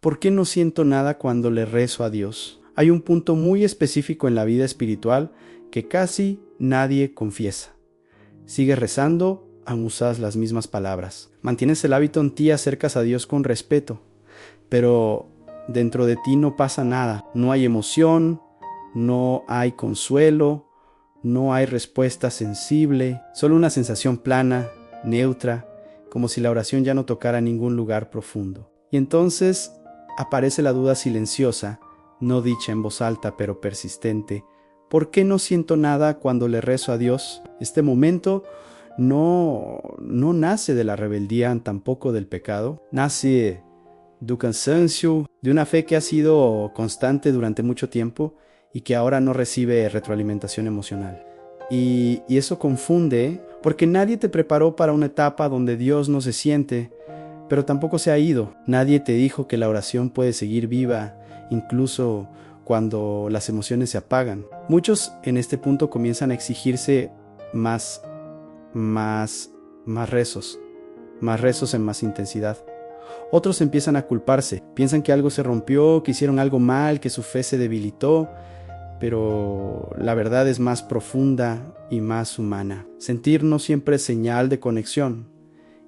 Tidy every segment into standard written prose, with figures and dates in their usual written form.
¿Por qué no siento nada cuando le rezo a Dios? Hay un punto muy específico en la vida espiritual que casi nadie confiesa. Sigues rezando, aún usas las mismas palabras. Mantienes el hábito en ti, acercas a Dios con respeto, pero dentro de ti no pasa nada. No hay emoción, no hay consuelo, no hay respuesta sensible, solo una sensación plana, neutra, como si la oración ya no tocara ningún lugar profundo. Y entonces aparece la duda silenciosa, no dicha en voz alta pero persistente. ¿Por qué no siento nada cuando le rezo a Dios? Este momento no nace de la rebeldía, tampoco del pecado. Nace del cansancio, de una fe que ha sido constante durante mucho tiempo y que ahora no recibe retroalimentación emocional. Y eso confunde, porque nadie te preparó para una etapa donde Dios no se siente, pero tampoco se ha ido. Nadie te dijo que la oración puede seguir viva, incluso cuando las emociones se apagan. Muchos en este punto comienzan a exigirse más rezos en más intensidad. Otros empiezan a culparse, piensan que algo se rompió, que hicieron algo mal, que su fe se debilitó, pero la verdad es más profunda y más humana. Sentir no siempre es señal de conexión,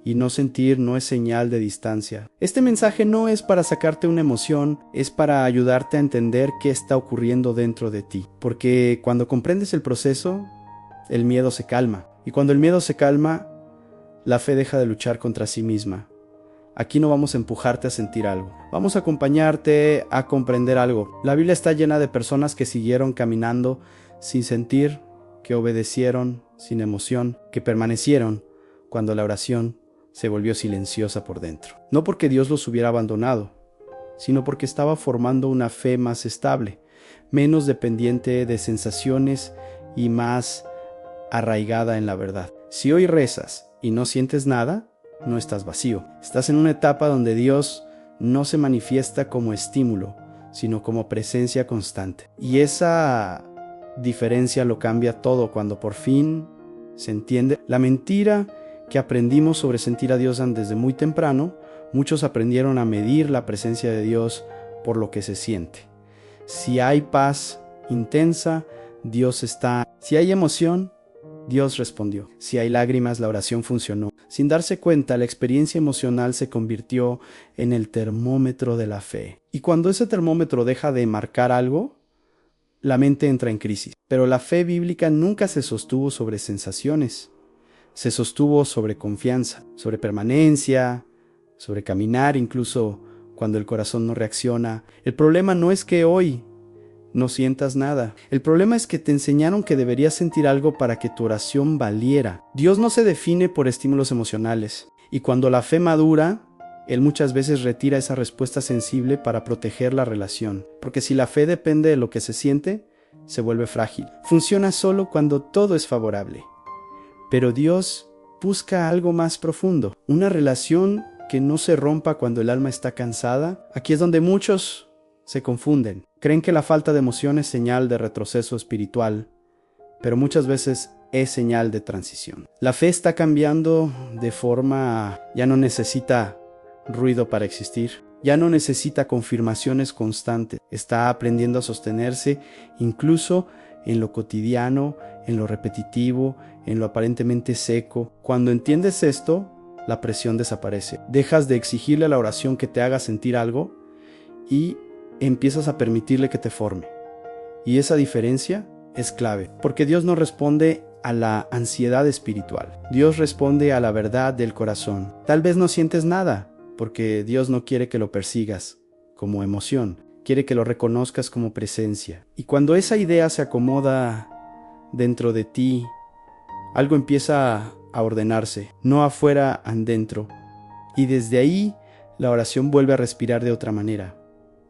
y no sentir no es señal de distancia. Este mensaje no es para sacarte una emoción, es para ayudarte a entender qué está ocurriendo dentro de ti. Porque cuando comprendes el proceso, el miedo se calma. Y cuando el miedo se calma, la fe deja de luchar contra sí misma. Aquí no vamos a empujarte a sentir algo. Vamos a acompañarte a comprender algo. La Biblia está llena de personas que siguieron caminando sin sentir, que obedecieron sin emoción, que permanecieron cuando la oración se volvió silenciosa por dentro. No porque Dios los hubiera abandonado, sino porque estaba formando una fe más estable, menos dependiente de sensaciones y más arraigada en la verdad. Si hoy rezas y no sientes nada, no estás vacío. Estás en una etapa donde Dios no se manifiesta como estímulo, sino como presencia constante. Y esa diferencia lo cambia todo cuando por fin se entiende la mentira que aprendimos sobre sentir a Dios desde muy temprano. Muchos aprendieron a medir la presencia de Dios por lo que se siente. Si hay paz intensa, Dios está. Si hay emoción, Dios respondió. Si hay lágrimas, la oración funcionó. Sin darse cuenta, la experiencia emocional se convirtió en el termómetro de la fe. Y cuando ese termómetro deja de marcar algo, la mente entra en crisis. Pero la fe bíblica nunca se sostuvo sobre sensaciones. Se sostuvo sobre confianza, sobre permanencia, sobre caminar incluso cuando el corazón no reacciona. El problema no es que hoy no sientas nada. El problema es que te enseñaron que deberías sentir algo para que tu oración valiera. Dios no se define por estímulos emocionales. Y cuando la fe madura, Él muchas veces retira esa respuesta sensible para proteger la relación. Porque si la fe depende de lo que se siente, se vuelve frágil. Funciona solo cuando todo es favorable. Pero Dios busca algo más profundo, una relación que no se rompa cuando el alma está cansada. Aquí es donde muchos se confunden. Creen que la falta de emoción es señal de retroceso espiritual, pero muchas veces es señal de transición. La fe está cambiando de forma, ya no necesita ruido para existir, ya no necesita confirmaciones constantes, está aprendiendo a sostenerse incluso en lo cotidiano, en lo repetitivo, en lo aparentemente seco. Cuando entiendes esto, la presión desaparece. Dejas de exigirle a la oración que te haga sentir algo y empiezas a permitirle que te forme. Y esa diferencia es clave, porque Dios no responde a la ansiedad espiritual. Dios responde a la verdad del corazón. Tal vez no sientes nada, porque Dios no quiere que lo persigas como emoción. Quiere que lo reconozcas como presencia. Y cuando esa idea se acomoda dentro de ti, algo empieza a ordenarse, no afuera, adentro. Y desde ahí, la oración vuelve a respirar de otra manera.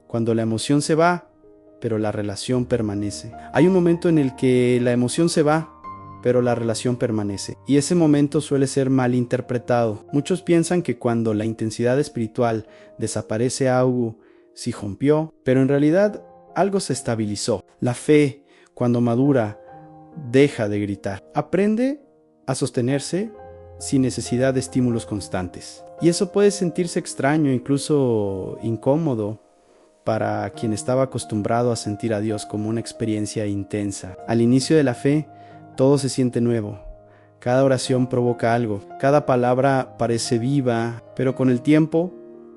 Cuando la emoción se va, pero la relación permanece. Hay un momento en el que la emoción se va, pero la relación permanece. Y ese momento suele ser mal interpretado. Muchos piensan que cuando la intensidad espiritual desaparece algo, se rompió, pero en realidad algo se estabilizó. La fe, cuando madura, deja de gritar. Aprende a sostenerse sin necesidad de estímulos constantes. Y eso puede sentirse extraño, incluso incómodo, para quien estaba acostumbrado a sentir a Dios como una experiencia intensa. Al inicio de la fe, todo se siente nuevo. Cada oración provoca algo, cada palabra parece viva, pero con el tiempo,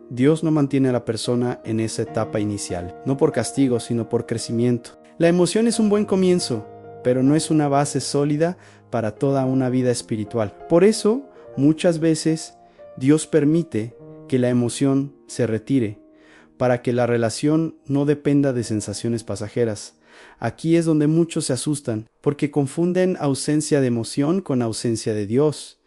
Dios no mantiene a la persona en esa etapa inicial, no por castigo, sino por crecimiento. La emoción es un buen comienzo, pero no es una base sólida para toda una vida espiritual. Por eso, muchas veces, Dios permite que la emoción se retire, para que la relación no dependa de sensaciones pasajeras. Aquí es donde muchos se asustan, porque confunden ausencia de emoción con ausencia de Dios.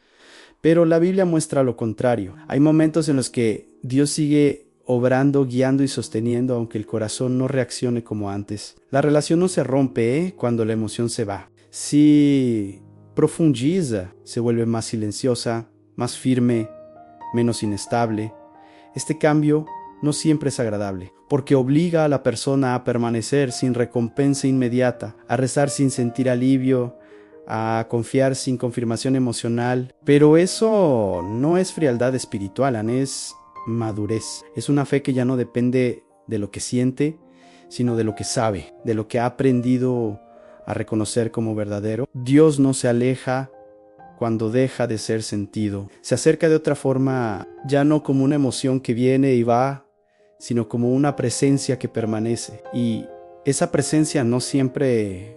Pero la Biblia muestra lo contrario. Hay momentos en los que Dios sigue obrando, guiando y sosteniendo, aunque el corazón no reaccione como antes. La relación no se rompe cuando la emoción se va. Si profundiza, se vuelve más silenciosa, más firme, menos inestable. Este cambio no siempre es agradable, porque obliga a la persona a permanecer sin recompensa inmediata, a rezar sin sentir alivio, a confiar sin confirmación emocional. Pero eso no es frialdad espiritual, es madurez. Es una fe que ya no depende de lo que siente, sino de lo que sabe, de lo que ha aprendido a reconocer como verdadero. Dios no se aleja cuando deja de ser sentido. Se acerca de otra forma, ya no como una emoción que viene y va, sino como una presencia que permanece. Y esa presencia no siempre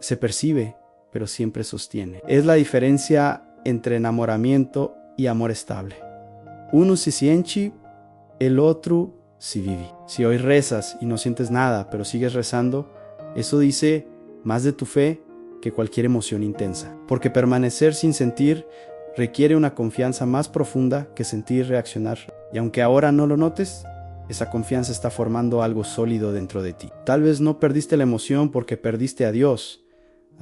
se percibe, pero siempre sostiene. Es la diferencia entre enamoramiento y amor estable. Uno si siente, el otro si vive. Si hoy rezas y no sientes nada, pero sigues rezando, eso dice más de tu fe que cualquier emoción intensa. Porque permanecer sin sentir requiere una confianza más profunda que sentir y reaccionar. Y aunque ahora no lo notes, esa confianza está formando algo sólido dentro de ti. Tal vez no perdiste la emoción porque perdiste a Dios.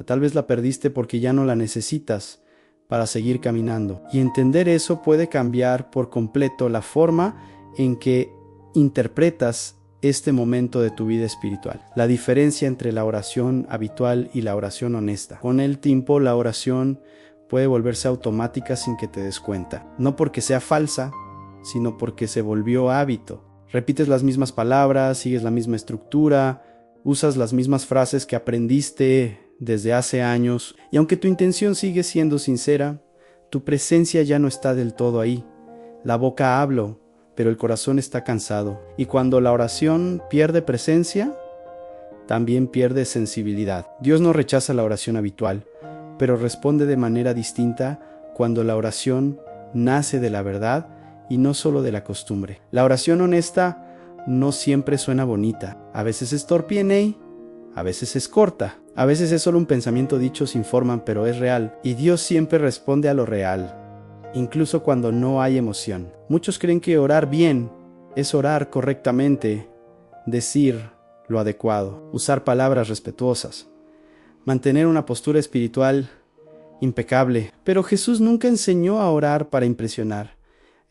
Tal vez la perdiste porque ya no la necesitas para seguir caminando. Y entender eso puede cambiar por completo la forma en que interpretas este momento de tu vida espiritual. La diferencia entre la oración habitual y la oración honesta. Con el tiempo, la oración puede volverse automática sin que te des cuenta. No porque sea falsa, sino porque se volvió hábito. Repites las mismas palabras, sigues la misma estructura, usas las mismas frases que aprendiste desde hace años, y aunque tu intención sigue siendo sincera, tu presencia ya no está del todo ahí. La boca habla, pero el corazón está cansado, y cuando la oración pierde presencia, también pierde sensibilidad. Dios no rechaza la oración habitual, pero responde de manera distinta cuando la oración nace de la verdad y no solo de la costumbre. La oración honesta no siempre suena bonita. A veces es torpe, a veces es corta, a veces es solo un pensamiento dicho sin forma, pero es real. Y Dios siempre responde a lo real, incluso cuando no hay emoción. Muchos creen que orar bien es orar correctamente, decir lo adecuado, usar palabras respetuosas, mantener una postura espiritual impecable. Pero Jesús nunca enseñó a orar para impresionar.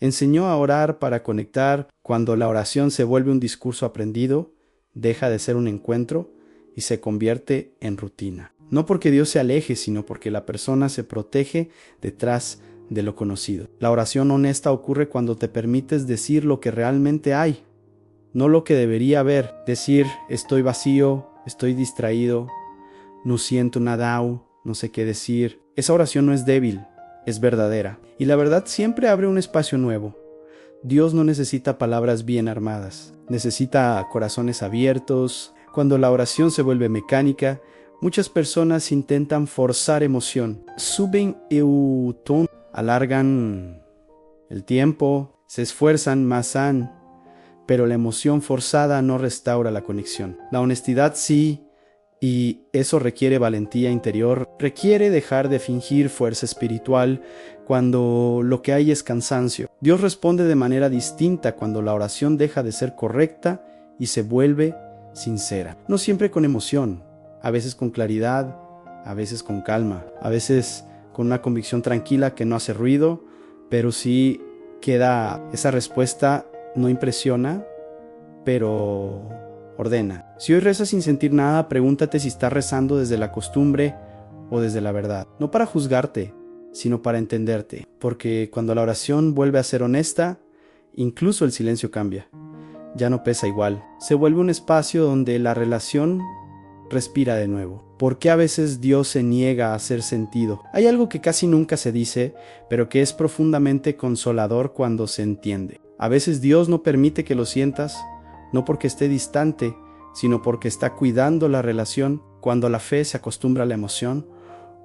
Enseñó a orar para conectar. Cuando la oración se vuelve un discurso aprendido, deja de ser un encuentro y se convierte en rutina. No porque Dios se aleje, sino porque la persona se protege detrás de lo conocido. La oración honesta ocurre cuando te permites decir lo que realmente hay, no lo que debería haber. Decir, estoy vacío, estoy distraído, no siento nada, no sé qué decir. Esa oración no es débil, es verdadera. Y la verdad siempre abre un espacio nuevo. Dios no necesita palabras bien armadas, necesita corazones abiertos. Cuando la oración se vuelve mecánica, muchas personas intentan forzar emoción. Suben el tono, alargan el tiempo, se esfuerzan más, pero la emoción forzada no restaura la conexión. La honestidad sí, y eso requiere valentía interior, requiere dejar de fingir fuerza espiritual cuando lo que hay es cansancio. Dios responde de manera distinta cuando la oración deja de ser correcta y se vuelve sincera. No siempre con emoción, a veces con claridad, a veces con calma, a veces con una convicción tranquila que no hace ruido, pero sí queda esa respuesta, no impresiona, pero ordena. Si hoy rezas sin sentir nada, pregúntate si estás rezando desde la costumbre o desde la verdad. No para juzgarte, sino para entenderte, porque cuando la oración vuelve a ser honesta, incluso el silencio cambia. Ya no pesa igual. Se vuelve un espacio donde la relación respira de nuevo. ¿Por qué a veces Dios se niega a hacer sentido? Hay algo que casi nunca se dice, pero que es profundamente consolador cuando se entiende. A veces Dios no permite que lo sientas, no porque esté distante, sino porque está cuidando la relación. Cuando la fe se acostumbra a la emoción,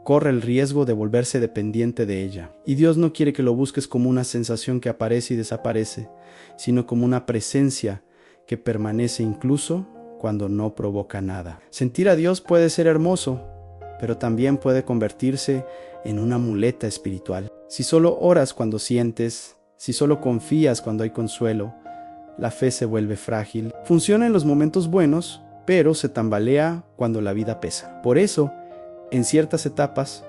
corre el riesgo de volverse dependiente de ella. Y Dios no quiere que lo busques como una sensación que aparece y desaparece, sino como una presencia que permanece incluso cuando no provoca nada. Sentir a Dios puede ser hermoso, pero también puede convertirse en una muleta espiritual. Si solo oras cuando sientes, si solo confías cuando hay consuelo, la fe se vuelve frágil. Funciona en los momentos buenos, pero se tambalea cuando la vida pesa. Por eso, en ciertas etapas,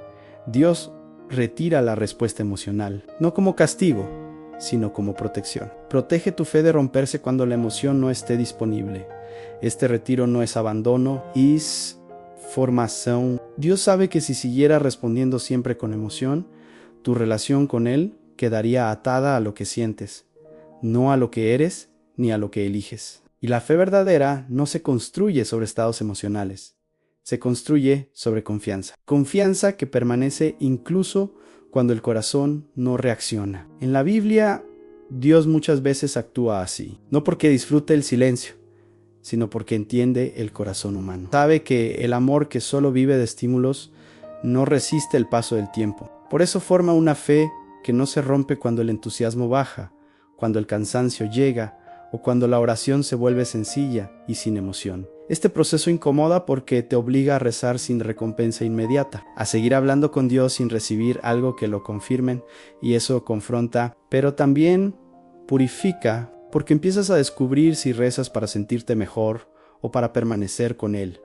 Dios retira la respuesta emocional, no como castigo, sino como protección. Protege tu fe de romperse cuando la emoción no esté disponible. Este retiro no es abandono, es formación. Dios sabe que si siguiera respondiendo siempre con emoción, tu relación con Él quedaría atada a lo que sientes, no a lo que eres ni a lo que eliges. Y la fe verdadera no se construye sobre estados emocionales, se construye sobre confianza. Confianza que permanece incluso cuando el corazón no reacciona. En la Biblia, Dios muchas veces actúa así, no porque disfrute el silencio, sino porque entiende el corazón humano. Sabe que el amor que solo vive de estímulos no resiste el paso del tiempo. Por eso forma una fe que no se rompe cuando el entusiasmo baja, cuando el cansancio llega o cuando la oración se vuelve sencilla y sin emoción. Este proceso incomoda porque te obliga a rezar sin recompensa inmediata, a seguir hablando con Dios sin recibir algo que lo confirmen, y eso confronta, pero también purifica porque empiezas a descubrir si rezas para sentirte mejor o para permanecer con Él.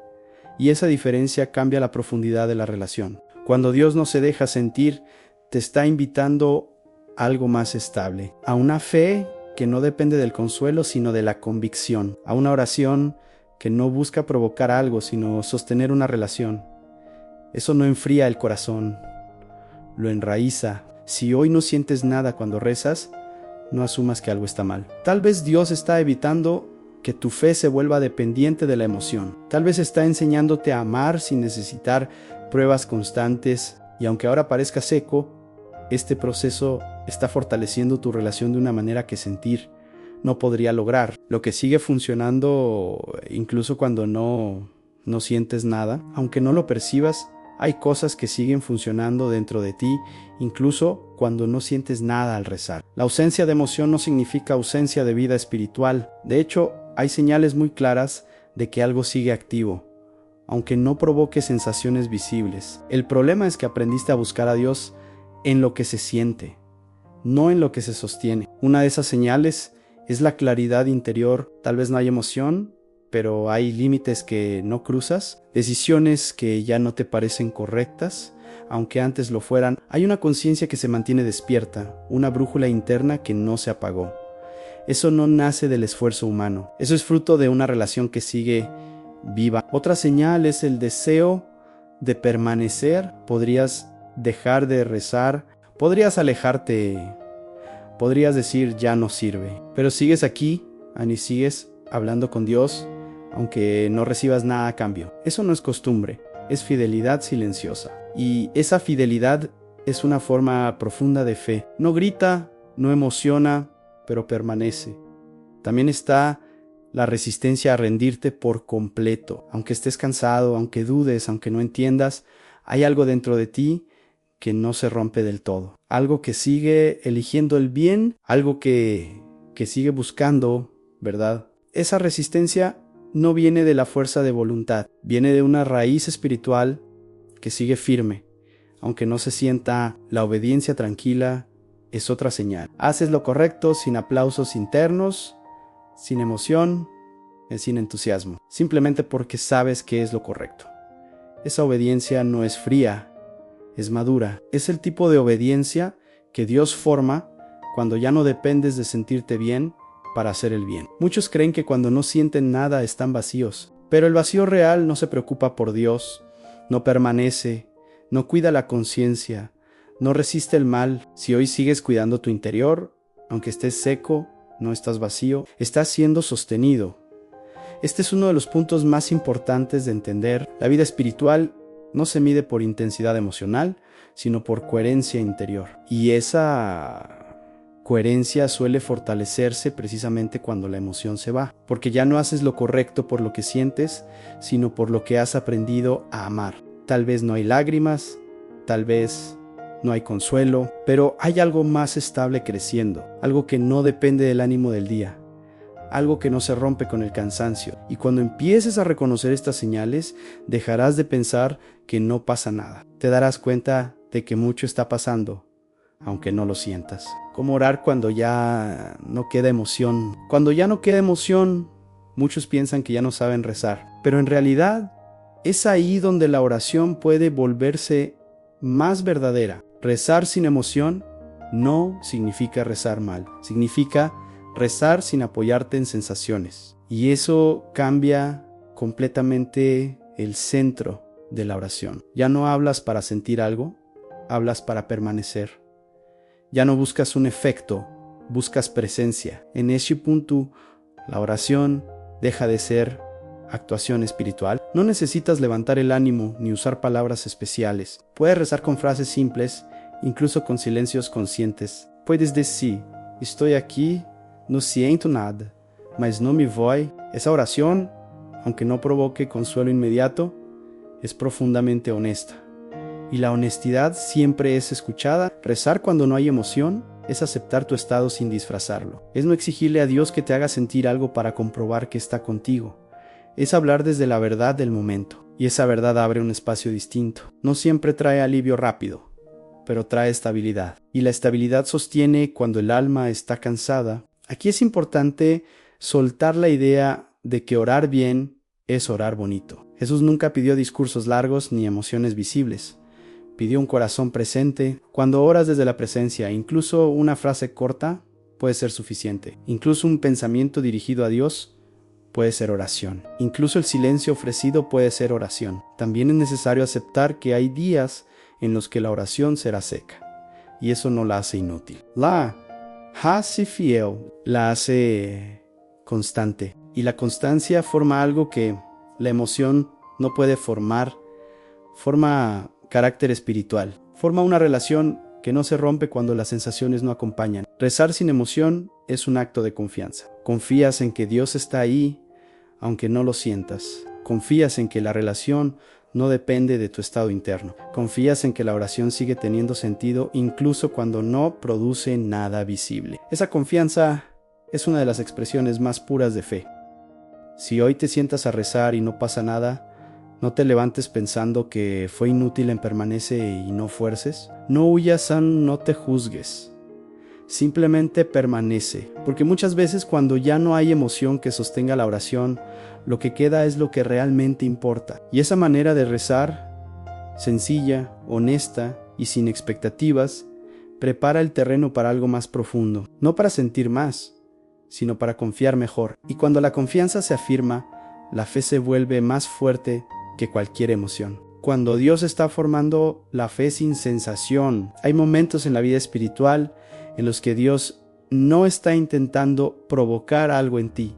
Y esa diferencia cambia la profundidad de la relación. Cuando Dios no se deja sentir, te está invitando a algo más estable, a una fe que no depende del consuelo sino de la convicción, a una oración que no busca provocar algo sino sostener una relación. Eso no enfría el corazón, lo enraiza. Si hoy no sientes nada cuando rezas, no asumas que algo está mal. Tal vez Dios está evitando que tu fe se vuelva dependiente de la emoción. Tal vez está enseñándote a amar sin necesitar pruebas constantes, y aunque ahora parezca seco, este proceso está fortaleciendo tu relación de una manera que sentir no podría lograr. Lo que sigue funcionando incluso cuando no sientes nada, aunque no lo percibas, hay cosas que siguen funcionando dentro de ti, incluso cuando no sientes nada al rezar. La ausencia de emoción no significa ausencia de vida espiritual. De hecho, hay señales muy claras de que algo sigue activo, aunque no provoque sensaciones visibles. El problema es que aprendiste a buscar a Dios en lo que se siente, no en lo que se sostiene. Una de esas señales es la claridad interior. Tal vez no hay emoción, pero hay límites que no cruzas, decisiones que ya no te parecen correctas, aunque antes lo fueran. Hay una conciencia que se mantiene despierta, una brújula interna que no se apagó. Eso no nace del esfuerzo humano, eso es fruto de una relación que sigue viva. Otra señal es el deseo de permanecer. Podrías dejar de rezar, podrías alejarte, podrías decir ya no sirve, pero sigues aquí, y sigues hablando con Dios, aunque no recibas nada a cambio. Eso no es costumbre, es fidelidad silenciosa. Y esa fidelidad es una forma profunda de fe. No grita, no emociona, pero permanece. También está la resistencia a rendirte por completo. Aunque estés cansado, aunque dudes, aunque no entiendas, hay algo dentro de ti que no se rompe del todo. Algo que sigue eligiendo el bien, algo que sigue buscando, ¿verdad? Esa resistencia no viene de la fuerza de voluntad, viene de una raíz espiritual que sigue firme, aunque no se sienta. La obediencia tranquila es otra señal. Haces lo correcto sin aplausos internos, sin emoción, sin entusiasmo, simplemente porque sabes que es lo correcto. Esa obediencia no es fría, es madura. Es el tipo de obediencia que Dios forma cuando ya no dependes de sentirte bien para hacer el bien. Muchos creen que cuando no sienten nada están vacíos, pero el vacío real no se preocupa por Dios, no permanece, no cuida la conciencia, No resiste el mal. Si hoy sigues cuidando tu interior, aunque estés seco, no estás vacío, estás siendo sostenido. Este es uno de los puntos más importantes de entender. La vida espiritual no se mide por intensidad emocional, sino por coherencia interior. Y esa coherencia suele fortalecerse precisamente cuando la emoción se va, porque ya no haces lo correcto por lo que sientes, sino por lo que has aprendido a amar. Tal vez no hay lágrimas, tal vez no hay consuelo, pero hay algo más estable creciendo, algo que no depende del ánimo del día, algo que no se rompe con el cansancio. Y cuando empieces a reconocer estas señales, dejarás de pensar que no pasa nada. Te darás cuenta de que mucho está pasando, aunque no lo sientas. ¿Cómo orar cuando ya no queda emoción? Cuando ya no queda emoción, muchos piensan que ya no saben rezar, pero en realidad es ahí donde la oración puede volverse más verdadera. Rezar sin emoción no significa rezar mal, significa rezar sin apoyarte en sensaciones. Y eso cambia completamente el centro de la oración. Ya no hablas para sentir algo, hablas para permanecer. Ya no buscas un efecto, buscas presencia. En ese punto, la oración deja de ser actuación espiritual. No necesitas levantar el ánimo ni usar palabras especiales. Puedes rezar con frases simples, incluso con silencios conscientes. Puedes decir, estoy aquí, no siento nada, mas no me voy. Esa oración, aunque no provoque consuelo inmediato, es profundamente honesta. Y la honestidad siempre es escuchada. Rezar cuando no hay emoción es aceptar tu estado sin disfrazarlo. Es no exigirle a Dios que te haga sentir algo para comprobar que está contigo. Es hablar desde la verdad del momento. Y esa verdad abre un espacio distinto. No siempre trae alivio rápido, pero trae estabilidad. Y la estabilidad sostiene cuando el alma está cansada. Aquí es importante soltar la idea de que orar bien es orar bonito. Jesús nunca pidió discursos largos ni emociones visibles. Pidió un corazón presente. Cuando oras desde la presencia, incluso una frase corta puede ser suficiente. Incluso un pensamiento dirigido a Dios puede ser oración. Incluso el silencio ofrecido puede ser oración. También es necesario aceptar que hay días en los que la oración será seca, y eso no la hace inútil. La hace fiel, la hace constante. Y la constancia forma algo que la emoción no puede formar. Forma carácter espiritual. Forma una relación que no se rompe cuando las sensaciones no acompañan. Rezar sin emoción es un acto de confianza. Confías en que Dios está ahí, aunque no lo sientas. Confías en que la relación no depende de tu estado interno. Confías en que la oración sigue teniendo sentido incluso cuando no produce nada visible. Esa confianza es una de las expresiones más puras de fe. Si hoy te sientas a rezar y no pasa nada, no te levantes pensando que fue inútil en permanece y no fuerces. No huyas, no te juzgues. Simplemente permanece, porque muchas veces cuando ya no hay emoción que sostenga la oración, lo que queda es lo que realmente importa. Y esa manera de rezar, sencilla, honesta y sin expectativas, prepara el terreno para algo más profundo, no para sentir más, sino para confiar mejor. Y cuando la confianza se afirma, la fe se vuelve más fuerte que cualquier emoción. Cuando Dios está formando la fe sin sensación, hay momentos en la vida espiritual en los que Dios no está intentando provocar algo en ti,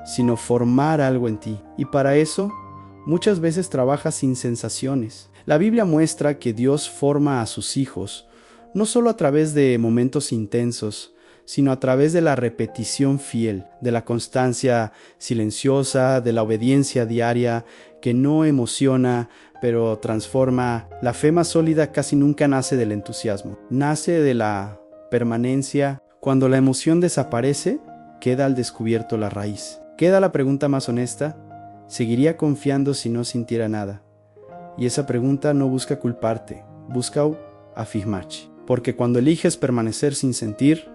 sino formar algo en ti. Y para eso, muchas veces trabaja sin sensaciones. La Biblia muestra que Dios forma a sus hijos, no solo a través de momentos intensos, sino a través de la repetición fiel, de la constancia silenciosa, de la obediencia diaria que no emociona, pero transforma. La fe más sólida casi nunca nace del entusiasmo, nace de la permanencia. Cuando la emoción desaparece, queda al descubierto la raíz. Queda la pregunta más honesta: ¿seguiría confiando si no sintiera nada? Y esa pregunta no busca culparte, busca afirmarte. Porque cuando eliges permanecer sin sentir,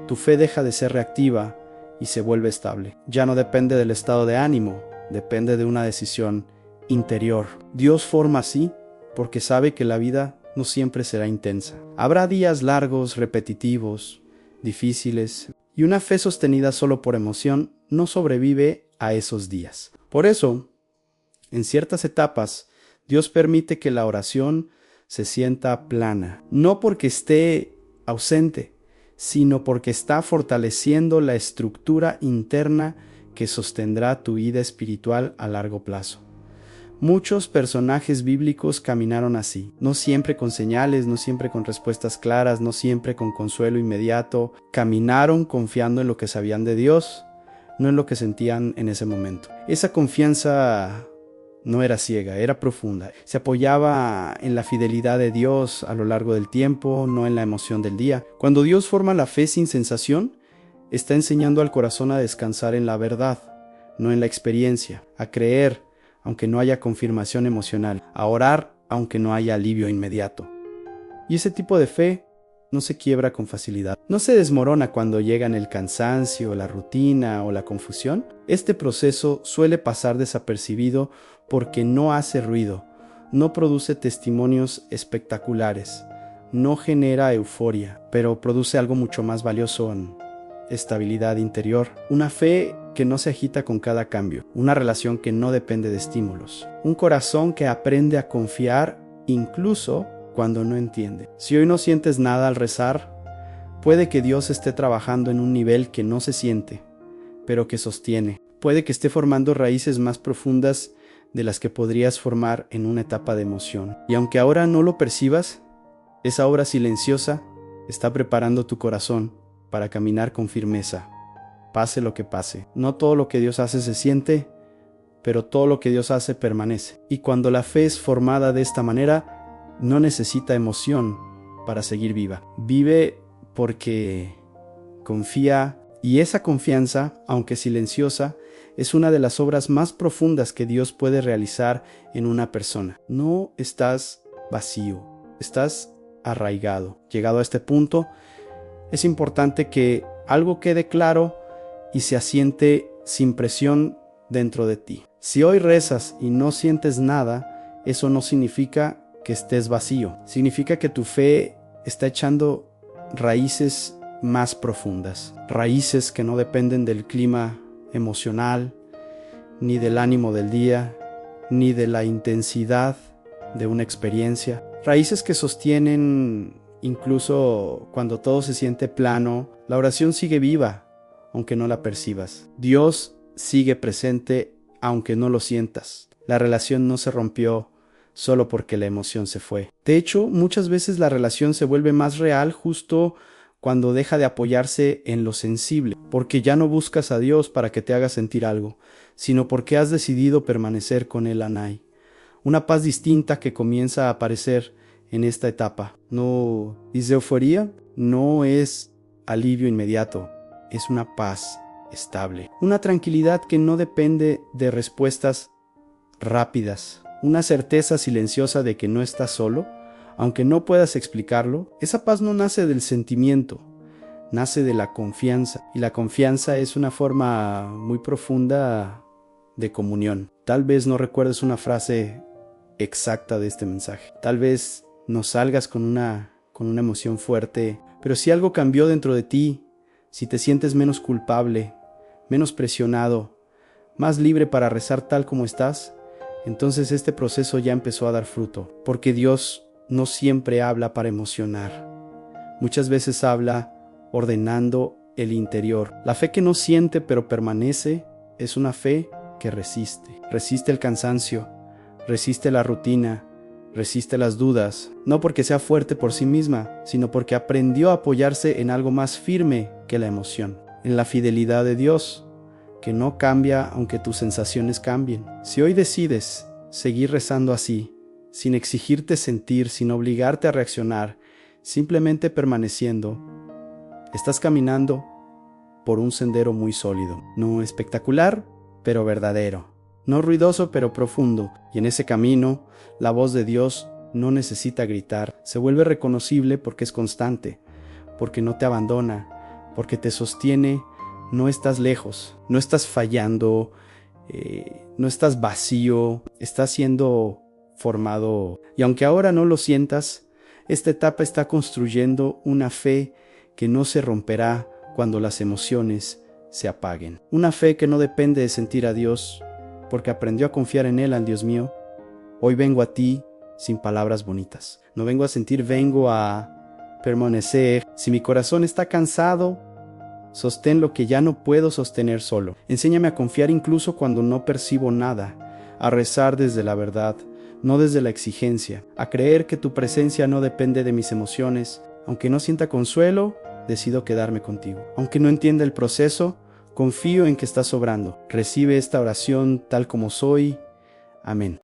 tu fe deja de ser reactiva y se vuelve estable. Ya no depende del estado de ánimo, depende de una decisión interior. Dios forma así porque sabe que la vida no siempre será intensa. Habrá días largos, repetitivos, difíciles, y una fe sostenida solo por emoción no sobrevive a esos días. Por eso, en ciertas etapas, Dios permite que la oración se sienta plana, no porque esté ausente, sino porque está fortaleciendo la estructura interna que sostendrá tu vida espiritual a largo plazo. Muchos personajes bíblicos caminaron así, no siempre con señales, no siempre con respuestas claras, no siempre con consuelo inmediato. Caminaron confiando en lo que sabían de Dios, no en lo que sentían en ese momento. Esa confianza no era ciega, era profunda. Se apoyaba en la fidelidad de Dios a lo largo del tiempo, no en la emoción del día. Cuando Dios forma la fe sin sensación, está enseñando al corazón a descansar en la verdad, no en la experiencia, a creer aunque no haya confirmación emocional, a orar aunque no haya alivio inmediato. Y ese tipo de fe no se quiebra con facilidad, no se desmorona cuando llegan el cansancio, la rutina o la confusión. Este proceso suele pasar desapercibido porque no hace ruido, no produce testimonios espectaculares, no genera euforia, pero produce algo mucho más valioso en estabilidad interior, una fe que no se agita con cada cambio, una relación que no depende de estímulos, un corazón que aprende a confiar incluso cuando no entiende. Si hoy no sientes nada al rezar, puede que Dios esté trabajando en un nivel que no se siente, pero que sostiene. Puede que esté formando raíces más profundas de las que podrías formar en una etapa de emoción. Y aunque ahora no lo percibas, esa obra silenciosa está preparando tu corazón para caminar con firmeza, pase lo que pase. No todo lo que Dios hace se siente, pero todo lo que Dios hace permanece. Y cuando la fe es formada de esta manera, no necesita emoción para seguir viva. Vive porque confía, y esa confianza, aunque silenciosa, es una de las obras más profundas que Dios puede realizar en una persona. No estás vacío, estás arraigado. Llegado a este punto, es importante que algo quede claro y se asiente sin presión dentro de ti. Si hoy rezas y no sientes nada, eso no significa que estés vacío. Significa que tu fe está echando raíces más profundas. Raíces que no dependen del clima emocional, ni del ánimo del día, ni de la intensidad de una experiencia. Raíces que sostienen incluso cuando todo se siente plano. La oración sigue viva, aunque no la percibas. Dios sigue presente, aunque no lo sientas. La relación no se rompió solo porque la emoción se fue. De hecho, muchas veces la relación se vuelve más real justo cuando deja de apoyarse en lo sensible, porque ya no buscas a Dios para que te haga sentir algo, sino porque has decidido permanecer con Él Anai. Una paz distinta que comienza a aparecer en esta etapa. No es euforía, no es alivio inmediato, es una paz estable, una tranquilidad que no depende de respuestas rápidas, una certeza silenciosa de que no estás solo, aunque no puedas explicarlo. Esa paz no nace del sentimiento, nace de la confianza, y la confianza es una forma muy profunda de comunión. Tal vez no recuerdes una frase exacta de este mensaje, tal vez no salgas con una emoción fuerte, pero si algo cambió dentro de ti, si te sientes menos culpable, menos presionado, más libre para rezar tal como estás, entonces este proceso ya empezó a dar fruto, porque Dios no siempre habla para emocionar. Muchas veces habla ordenando el interior. La fe que no siente pero permanece es una fe que resiste. Resiste el cansancio, resiste la rutina, resiste las dudas, no porque sea fuerte por sí misma, sino porque aprendió a apoyarse en algo más firme que la emoción, en la fidelidad de Dios, que no cambia aunque tus sensaciones cambien. Si hoy decides seguir rezando así, sin exigirte sentir, sin obligarte a reaccionar, simplemente permaneciendo, estás caminando por un sendero muy sólido, no espectacular, pero verdadero, no ruidoso, pero profundo, y en ese camino, la voz de Dios no necesita gritar, se vuelve reconocible porque es constante, porque no te abandona, porque te sostiene. No estás lejos, no estás fallando, no estás vacío, estás siendo formado. Y aunque ahora no lo sientas, esta etapa está construyendo una fe que no se romperá cuando las emociones se apaguen. Una fe que no depende de sentir a Dios, porque aprendió a confiar en Él, al Dios mío. Hoy vengo a ti sin palabras bonitas. No vengo a sentir, vengo a permanecer. Si mi corazón está cansado, sostén lo que ya no puedo sostener solo. Enséñame a confiar incluso cuando no percibo nada, a rezar desde la verdad, no desde la exigencia, a creer que tu presencia no depende de mis emociones. Aunque no sienta consuelo, decido quedarme contigo. Aunque no entienda el proceso, confío en que estás obrando. Recibe esta oración tal como soy. Amén.